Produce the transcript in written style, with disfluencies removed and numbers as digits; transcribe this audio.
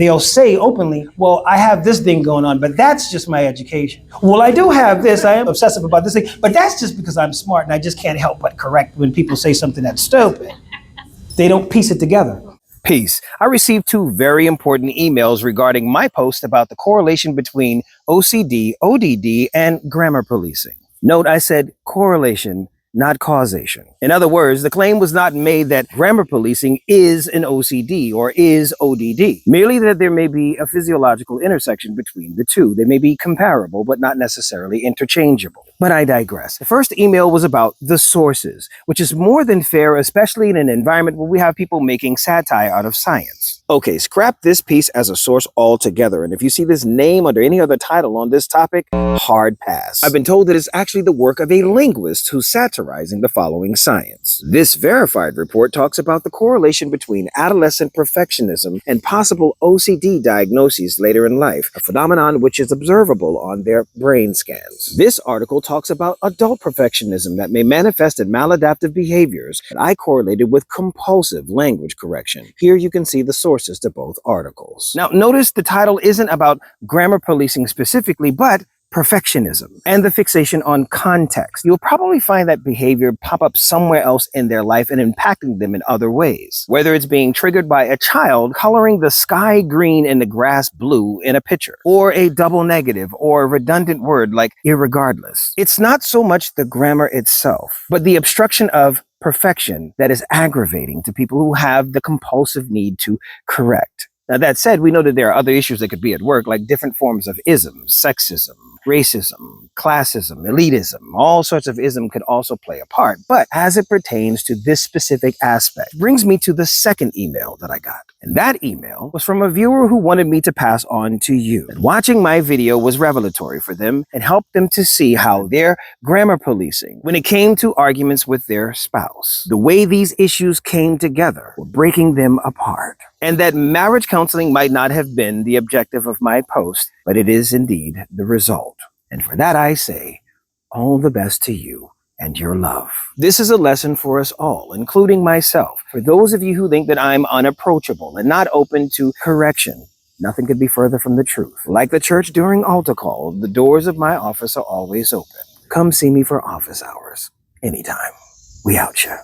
they'll say openly, well, I have this thing going on, but that's just my education. Well, I do have this, I am obsessive about this thing, but that's just because I'm smart and I just can't help but correct when people say something that's stupid. They don't piece it together. Peace. I received 2 very important emails regarding my post about the correlation between OCD, ODD, and grammar policing. Note I said correlation, not causation. In other words, the claim was not made that grammar policing is an OCD or is ODD, merely that there may be a physiological intersection between the two. They may be comparable, but not necessarily interchangeable. But I digress. The first email was about the sources, which is more than fair, especially in an environment where we have people making satire out of science. Okay, scrap this piece as a source altogether, and if you see this name under any other title on this topic, hard pass. I've been told that it's actually the work of a linguist who's satirizing the following science. This verified report talks about the correlation between adolescent perfectionism and possible OCD diagnoses later in life, a phenomenon which is observable on their brain scans. This article talks about adult perfectionism that may manifest in maladaptive behaviors that I correlated with compulsive language correction. Here you can see the sources to both articles. Now, notice the title isn't about grammar policing specifically, but perfectionism and the fixation on context. You'll probably find that behavior pop up somewhere else in their life and impacting them in other ways. Whether it's being triggered by a child coloring the sky green and the grass blue in a picture, or a double negative or redundant word like irregardless. It's not so much the grammar itself, but the obstruction of perfection that is aggravating to people who have the compulsive need to correct. Now, that said, we know that there are other issues that could be at work, like different forms of isms, sexism, racism, classism, elitism. All sorts of ism could also play a part. But as it pertains to this specific aspect, brings me to the second email that I got. And that email was from a viewer who wanted me to pass on to you. And watching my video was revelatory for them and helped them to see how their grammar policing, when it came to arguments with their spouse, the way these issues came together were breaking them apart. And that marriage counseling might not have been the objective of my post, but it is indeed the result. And for that I say, all the best to you and your love. This is a lesson for us all, including myself. For those of you who think that I'm unapproachable and not open to correction, nothing could be further from the truth. Like the church during altar call, the doors of my office are always open. Come see me for office hours anytime. We out, ya.